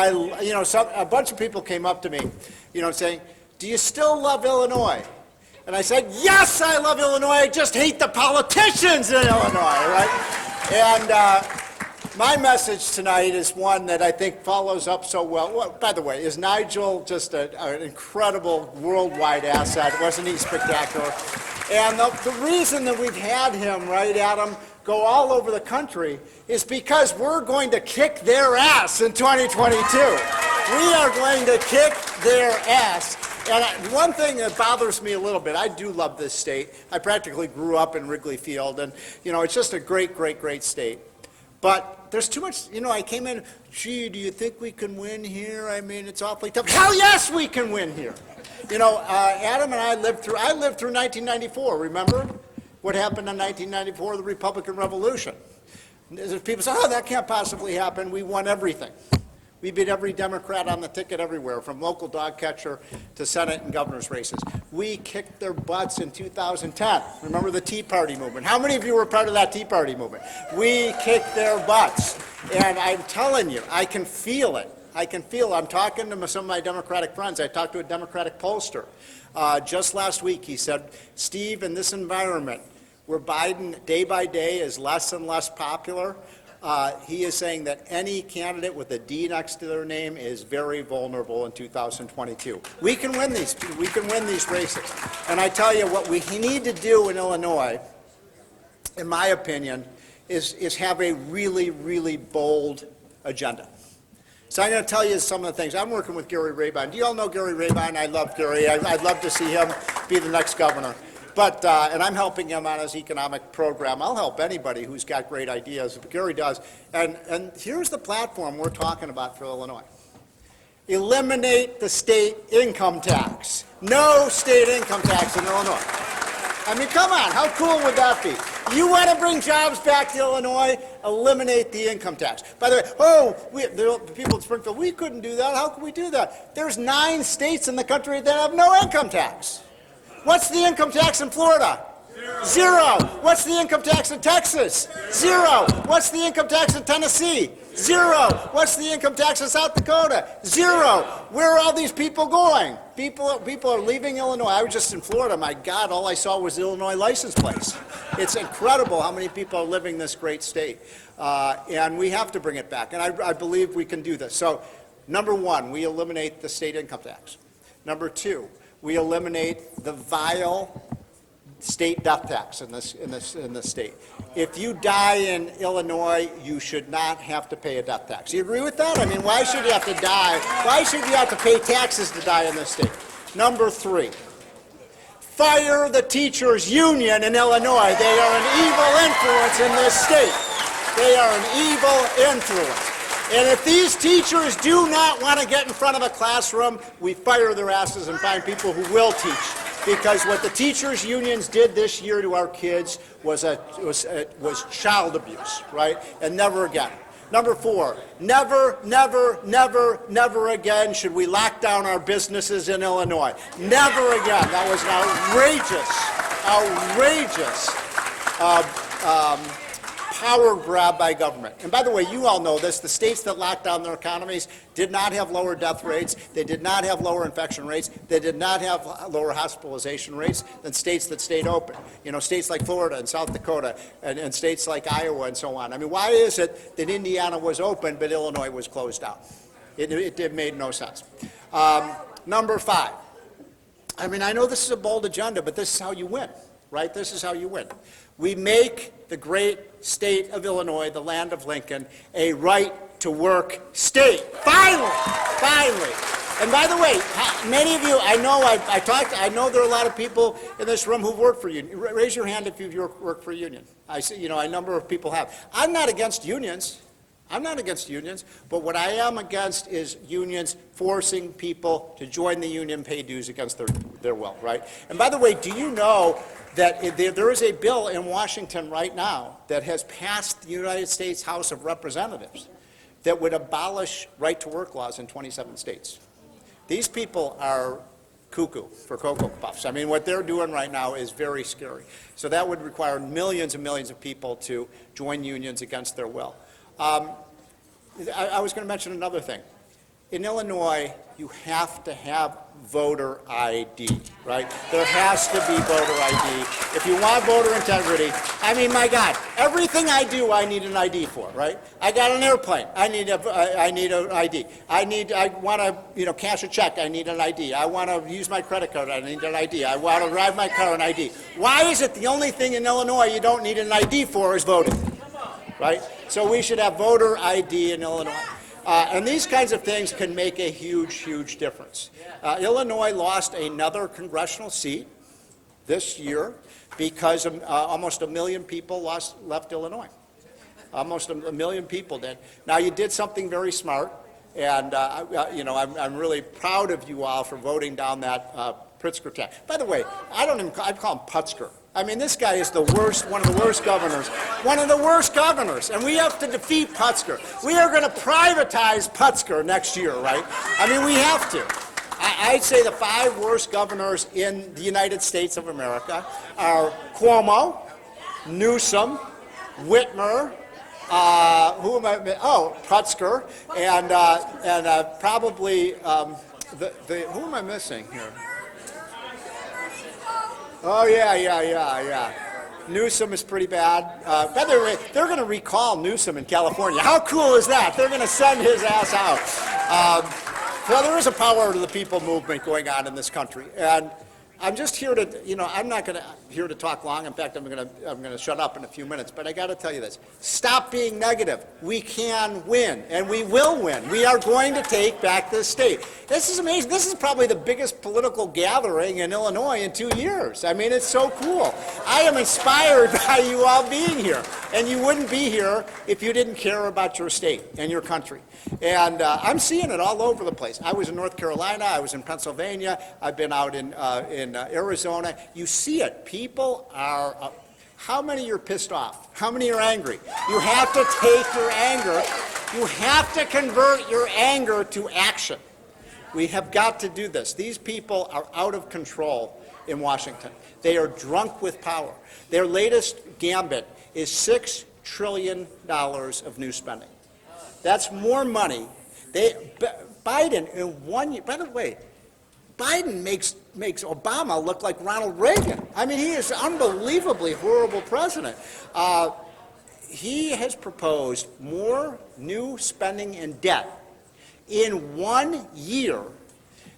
a bunch of people came up to me, saying, "Do you still love Illinois?" And I said, "Yes, I love Illinois. I just hate the politicians in Illinois," right? And my message tonight is one that I think follows up so well. Well, by the way, is Nigel just an incredible worldwide asset? Wasn't he spectacular? And the reason that we've had him, right, Adam, go all over the country is because we're going to kick their ass in 2022. We are going to kick their ass. And one thing that bothers me a little bit, I do love this state. I practically grew up in Wrigley Field, and, it's just a great, great, great state. But there's too much, I came in, gee, do you think we can win here? I mean, it's awfully tough. Hell yes, we can win here. Adam and I lived through 1994, remember? What happened in 1994, the Republican Revolution. People say, oh, that can't possibly happen. We won everything. We beat every Democrat on the ticket everywhere, from local dog catcher to Senate and governor's races. We kicked their butts in 2010. Remember the Tea Party movement? How many of you were part of that Tea Party movement? We kicked their butts. And I'm telling you, I can feel it. I'm talking to some of my Democratic friends. I talked to a Democratic pollster just last week. He said, Steve, in this environment where Biden day by day is less and less popular, he is saying that any candidate with a D next to their name is very vulnerable in 2022. We can win these races. And I tell you, what we need to do in Illinois, in my opinion, is have a really, really bold agenda. So I'm going to tell you some of the things. I'm working with Gary Rabine. Do you all know Gary Rabine? I love Gary. I'd love to see him be the next governor. But, and I'm helping him on his economic program. I'll help anybody who's got great ideas, but Gary does. And here's the platform we're talking about for Illinois. Eliminate the state income tax. No state income tax in Illinois. I mean, come on, how cool would that be? You want to bring jobs back to Illinois? Eliminate the income tax. By the way, the people in Springfield, we couldn't do that. How could we do that? There's 9 states in the country that have no income tax. What's the income tax in Florida? Zero. What's the income tax in Texas? Zero. What's the income tax in Tennessee? Zero. What's the income tax in South Dakota? Zero. Where are all these people going? People are leaving Illinois. I was just in Florida. My God, all I saw was Illinois license plates. It's incredible how many people are living in this great state. And we have to bring it back. And I believe we can do this. So, number 1, we eliminate the state income tax. Number 2, we eliminate the vile state death tax in this state. If you die in Illinois, you should not have to pay a death tax. Do you agree with that? I mean, why should you have to die? Why should you have to pay taxes to die in this state? Number 3, fire the teachers' union in Illinois. They are an evil influence in this state. They are an evil influence. And if these teachers do not want to get in front of a classroom, we fire their asses and find people who will teach. Because what the teachers' unions did this year to our kids was child abuse, right? And never again. Number 4, never, never, never, never again should we lock down our businesses in Illinois. Never again. That was an outrageous power grab by government. And by the way, you all know this, the states that locked down their economies did not have lower death rates, they did not have lower infection rates, they did not have lower hospitalization rates than states that stayed open. States like Florida and South Dakota and states like Iowa and so on. I mean, why is it that Indiana was open but Illinois was closed down? It made no sense. Number 5, I mean, I know this is a bold agenda, but this is how you win, right? This is how you win. We make the great state of Illinois, the land of Lincoln, a right-to-work state. Finally! And by the way, many of you, I know there are a lot of people in this room who've worked for unions. Raise your hand if you've worked for a union. I see, a number of people have. I'm not against unions. But what I am against is unions forcing people to join the union, pay dues against their will, right? And by the way, do you know that there is a bill in Washington right now that has passed the United States House of Representatives that would abolish right-to-work laws in 27 states. These people are cuckoo for Cocoa Puffs. I mean, what they're doing right now is very scary. So that would require millions and millions of people to join unions against their will. I was going to mention another thing. in Illinois, you have to have voter ID, right? There has to be voter ID. If you want voter integrity, I mean, my God, everything I do, I need an ID for, right? I got an airplane, I need an ID. I want to, cash a check, I need an ID. I want to use my credit card, I need an ID. I want to drive my car, an ID. Why is it the only thing in Illinois you don't need an ID for is voting, right? So we should have voter ID in Illinois. And these kinds of things can make a huge, huge difference. Illinois lost another congressional seat this year because almost 1 million people left Illinois. Almost a million people did. Now, you did something very smart, and I'm really proud of you all for voting down that Pritzker tax. By the way, I call him Putzker. I mean, this guy is the worst, one of the worst governors. One of the worst governors, and we have to defeat Putzker. We are going to privatize Putzker next year, right? I mean, we have to. I'd say the 5 worst governors in the United States of America are Cuomo, Newsom, Whitmer, who am I? Oh, Putzker, and probably who am I missing here? Oh, yeah. Newsom is pretty bad. By the way, they're going to recall Newsom in California. How cool is that? They're going to send his ass out. Well, there is a power to the people movement going on in this country. And I'm just here to, I'm not here to talk long. In fact, I'm going to shut up in a few minutes. But I got to tell you this. Stop being negative. We can win, and we will win. We are going to take back this state. This is amazing. This is probably the biggest political gathering in Illinois in 2 years. I mean, it's so cool. I am inspired by you all being here. And you wouldn't be here if you didn't care about your state and your country. And I'm seeing it all over the place. I was in North Carolina. I was in Pennsylvania. I've been out in Arizona. You see it. People are, how many are pissed off? How many are angry? You have to take your anger, you have to convert your anger to action. We have got to do this. These people are out of control in Washington. They are drunk with power. Their latest gambit is $6 trillion of new spending. That's more money. Biden in 1 year, by the way, Biden makes Obama look like Ronald Reagan. I mean, he is an unbelievably horrible president. He has proposed more new spending and debt in 1 year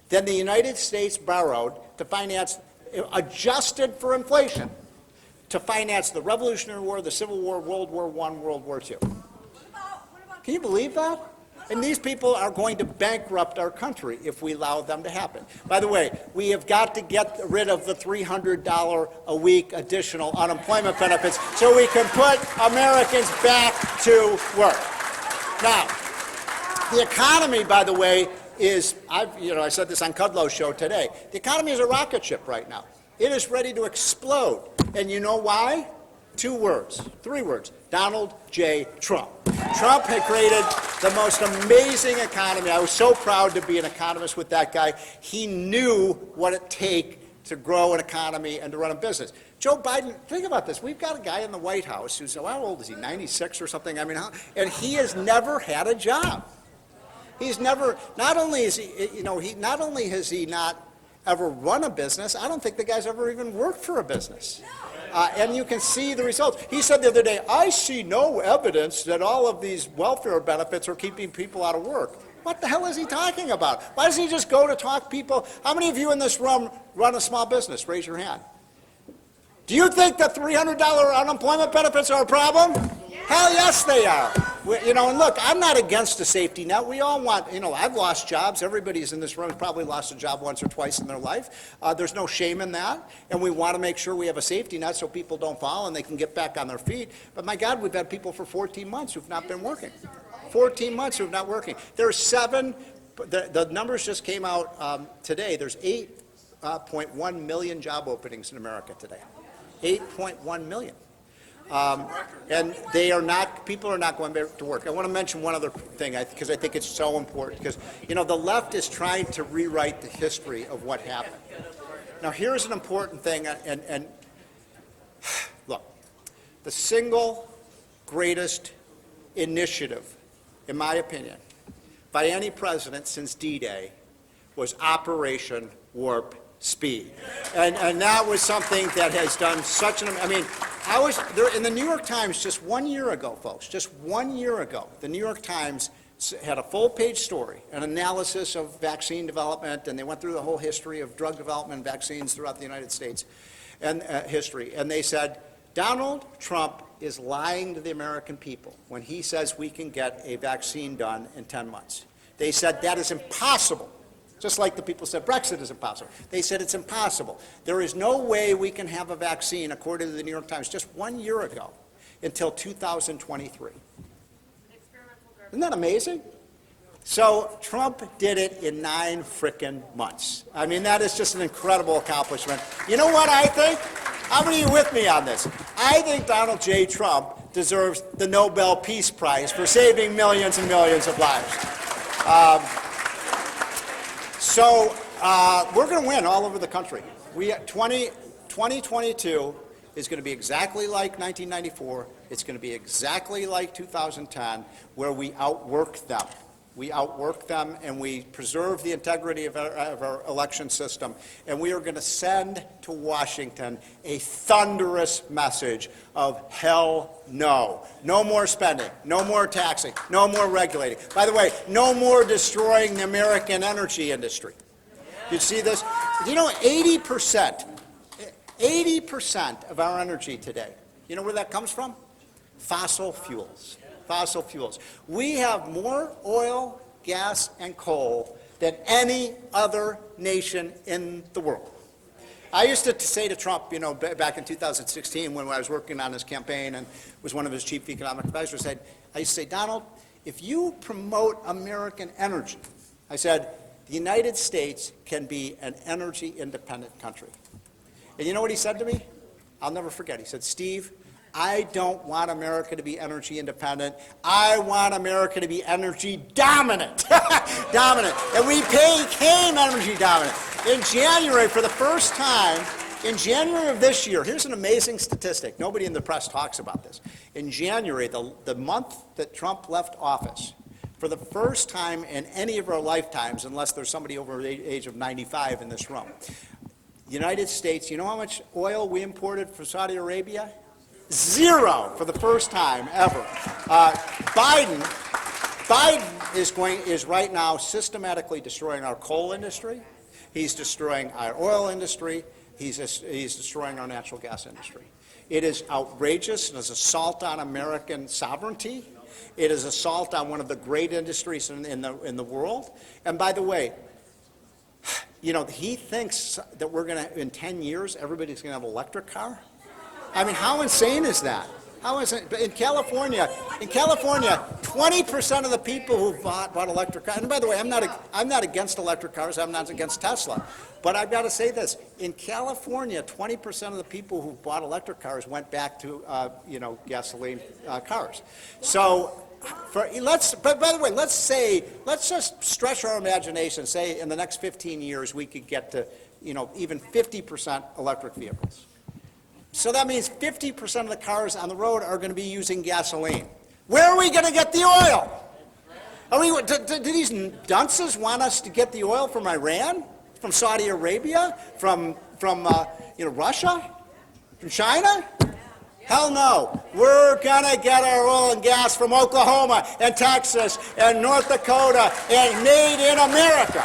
than the United States borrowed to finance, adjusted for inflation, to finance the Revolutionary War, the Civil War, World War I, World War II. Can you believe that? And these people are going to bankrupt our country if we allow them to happen. By the way, we have got to get rid of the $300 a week additional unemployment benefits so we can put Americans back to work. Now, the economy, by the way, is, I said this on Kudlow's show today, the economy is a rocket ship right now. It is ready to explode. And you know why? 2 words, 3 words, Donald J. Trump. Trump had created the most amazing economy. I was so proud to be an economist with that guy. He knew what it takes to grow an economy and to run a business. Joe Biden, think about this. We've got a guy in the White House who's, how old is he, 96 or something? I mean, and he has never had a job. He's never, not only has he not ever run a business, I don't think the guy's ever even worked for a business. And you can see the results. He said the other day, I see no evidence that all of these welfare benefits are keeping people out of work. What the hell is he talking about? Why doesn't he just go to talk people? How many of you in this room run a small business? Raise your hand. Do you think that $300 unemployment benefits are a problem? Hell yes, they are. And look, I'm not against a safety net. We all want, I've lost jobs. Everybody's in this room has probably lost a job once or twice in their life. There's no shame in that. And we want to make sure we have a safety net so people don't fall and they can get back on their feet. But my God, we've had people for 14 months who've not been working. 14 months who've not working. There's 7, the numbers just came out today. There's 8.1 million job openings in America today. 8.1 million. And people are not going back to work. I want to mention one other thing, because I think it's so important, because, the left is trying to rewrite the history of what happened. Now, here's an important thing, and look, the single greatest initiative, in my opinion, by any president since D-Day was Operation Warp Speed. And that was something that has done such an, I mean, I was there in the New York Times just 1 year ago, folks, just 1 year ago, the New York Times had a full-page story, an analysis of vaccine development, and they went through the whole history of drug development and vaccines throughout the United States and history. And they said, Donald Trump is lying to the American people when he says we can get a vaccine done in 10 months. They said that is impossible. Just like the people said Brexit is impossible. They said it's impossible. There is no way we can have a vaccine, according to the New York Times, just 1 year ago, until 2023. Isn't that amazing? So Trump did it in 9 frickin' months. I mean, that is just an incredible accomplishment. You know what I think? How many of you with me on this? I think Donald J. Trump deserves the Nobel Peace Prize for saving millions and millions of lives. We're going to win all over the country. 2022 is going to be exactly like 1994. It's going to be exactly like 2010, where we outwork them. We outwork them, and we preserve the integrity of our election system. And we are going to send to Washington a thunderous message of hell no. No more spending, no more taxing, no more regulating. By the way, no more destroying the American energy industry. You see this? You know, 80% of our energy today, you know where that comes from? Fossil fuels. Fossil fuels. We have more oil, gas, and coal than any other nation in the world. I used to say to Trump, you know, back in 2016 when I was working on his campaign and was one of his chief economic advisors, I used to say, Donald, if you promote American energy, I said, the United States can be an energy independent country. And you know what he said to me? I'll never forget. He said, Steve, I don't want America to be energy independent. I want America to be energy dominant. Dominant. And we became energy dominant. In January, for the first time, in January of this year, here's an amazing statistic. Nobody in the press talks about this. In January, the month that Trump left office, for the first time in any of our lifetimes, unless there's somebody over the age of 95 in this room, the United States, you know how much oil we imported from Saudi Arabia? 0 for the first time ever. Biden is right now systematically destroying our coal industry. He's destroying our oil industry. He's destroying our natural gas industry. It is outrageous. It is assault on American sovereignty. It is assault on one of the great industries in the world. And by the way, you know, he thinks that we're going to, in 10 years, everybody's going to have an electric car. I mean, how insane is that? How insane? In California, 20% of the people who bought electric cars, and by the way, I'm not against electric cars, I'm not against Tesla, but I've got to say this, in California, 20% of the people who bought electric cars went back to, gasoline cars. So, but by the way, let's just stretch our imagination, say in the next 15 years we could get to, even 50% electric vehicles. So that means 50% of the cars on the road are going to be using gasoline. Where are we going to get the oil? Do these dunces want us to get the oil from Iran, from Saudi Arabia, from Russia, from China? Hell no. We're going to get our oil and gas from Oklahoma and Texas and North Dakota and made in America.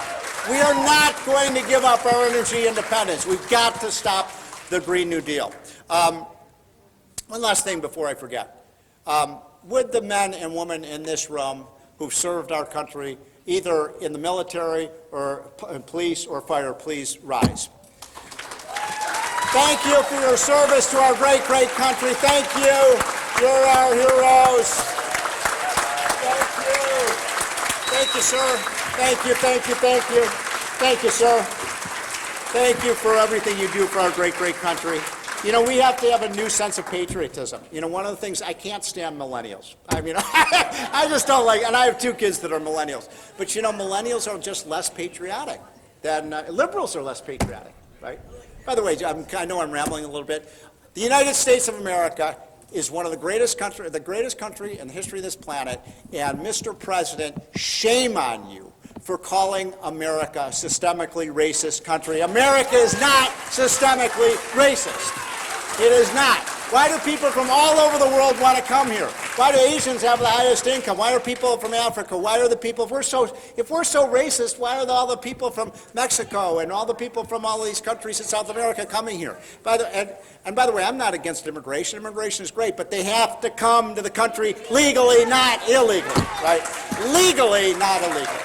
We are not going to give up our energy independence. We've got to stop the Green New Deal. One last thing before I forget. Would the men and women in this room who've served our country, either in the military or police or fire, please rise? Thank you for your service to our great, great country. Thank you. You're our heroes. Thank you. Thank you, sir. Thank you, thank you, thank you. Thank you, sir. Thank you for everything you do for our great, great country. You know, we have to have a new sense of patriotism. You know, one of the things, I can't stand millennials. I mean, I just don't like, and I have 2 kids that are millennials. But you know, millennials are just less patriotic than, liberals are less patriotic, right? By the way, I know I'm rambling a little bit. The United States of America is one of the greatest country in the history of this planet, and Mr. President, shame on you for calling America a systemically racist country. America is not systemically racist. It is not. Why do people from all over the world want to come here? Why do Asians have the highest income? Why are people from Africa? Why are the people, if we're so racist, why are all the people from Mexico and all the people from all these countries in South America coming here? And by the way, I'm not against immigration. Immigration is great, but they have to come to the country legally, not illegally, right? Legally, not illegally.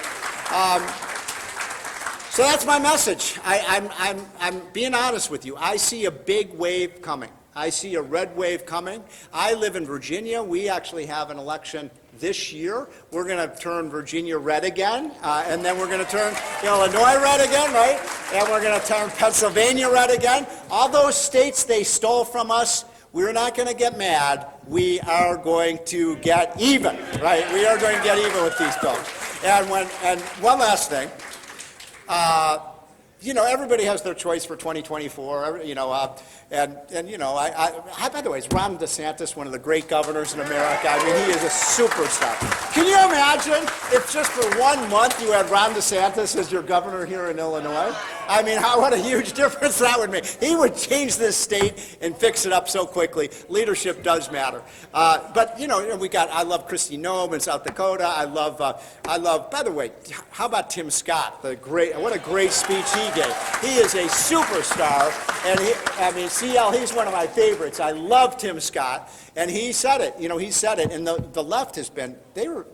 So that's my message. I'm being honest with you. I see a big wave coming. I see a red wave coming. I live in Virginia. We actually have an election this year. We're going to turn Virginia red again, and then we're going to turn Illinois red again, right? And we're going to turn Pennsylvania red again. All those states they stole from us, we're not going to get mad. We are going to get even, right? We are going to get even with these bills. And one last thing. Everybody has their choice for 2024, by the way, is Ron DeSantis one of the great governors in America? I mean, he is a superstar. Can you imagine if just for 1 month you had Ron DeSantis as your governor here in Illinois? I mean, what a huge difference that would make. He would change this state and fix it up so quickly. Leadership does matter. I love Kristi Noem in South Dakota. I love, by the way, how about Tim Scott? What a great speech he gave. He is a superstar, and CL, he's one of my favorites. I love Tim Scott, and he said it, and the left has been, their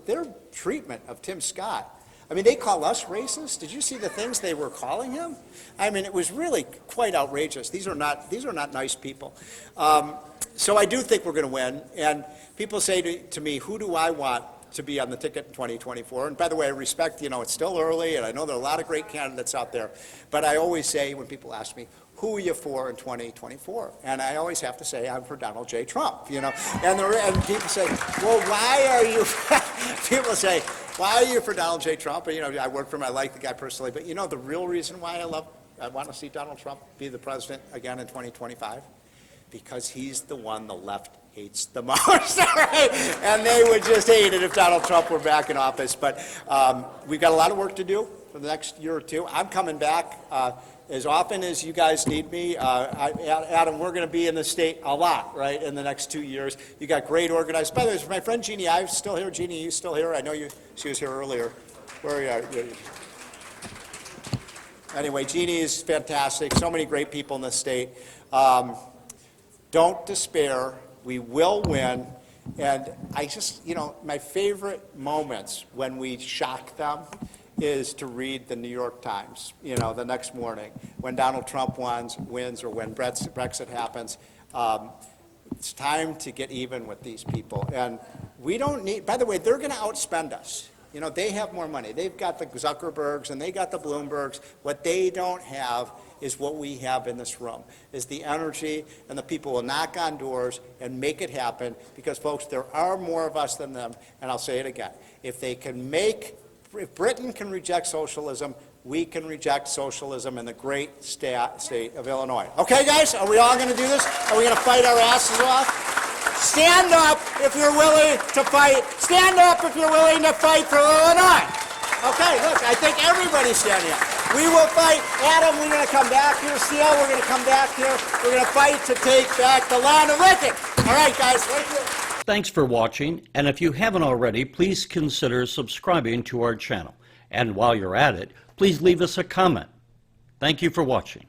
treatment of Tim Scott. I mean, they call us racist. Did you see the things they were calling him? I mean, it was really quite outrageous. These are not nice people. So I do think we're going to win, and people say to me, who do I want to be on the ticket in 2024? And by the way, I respect, it's still early, and I know there are a lot of great candidates out there, but I always say when people ask me, who are you for in 2024? And I always have to say, I'm for Donald J. Trump, And people say, well, why are you, people say, why are you for Donald J. Trump? And, I work for him, I like the guy personally, but the real reason why I want to see Donald Trump be the president again in 2025? Because he's the one the left hates the most, right? And they would just hate it if Donald Trump were back in office. But we've got a lot of work to do for the next year or two. I'm coming back as often as you guys need me. Adam, we're going to be in the state a lot, right, in the next 2 years. You got great organized. By the way, my friend Jeannie Ives still here. Jeannie, you still here? I know she was here earlier. Where are you? Anyway, Jeannie is fantastic. So many great people in the state. Don't despair. We will win. And I just, my favorite moments when we shock them is to read the New York Times, the next morning when Donald Trump wins or when Brexit happens. It's time to get even with these people. And we don't need, by the way, they're going to outspend us. They have more money. They've got the Zuckerbergs and they got the Bloombergs. What they don't have is what we have in this room, is the energy, and the people will knock on doors and make it happen because, folks, there are more of us than them. And I'll say it again. If Britain can reject socialism, we can reject socialism in the great state of Illinois. Okay, guys, are we all going to do this? Are we going to fight our asses off? Stand up if you're willing to fight. Stand up if you're willing to fight for Illinois. Okay, look, I think everybody's standing up. We will fight. Adam, we're going to come back here. CL, we're going to come back here. We're going to fight to take back the land of Lincoln. All right, guys. Thank you. Thanks for watching, and if you haven't already, please consider subscribing to our channel. And while you're at it, please leave us a comment. Thank you for watching.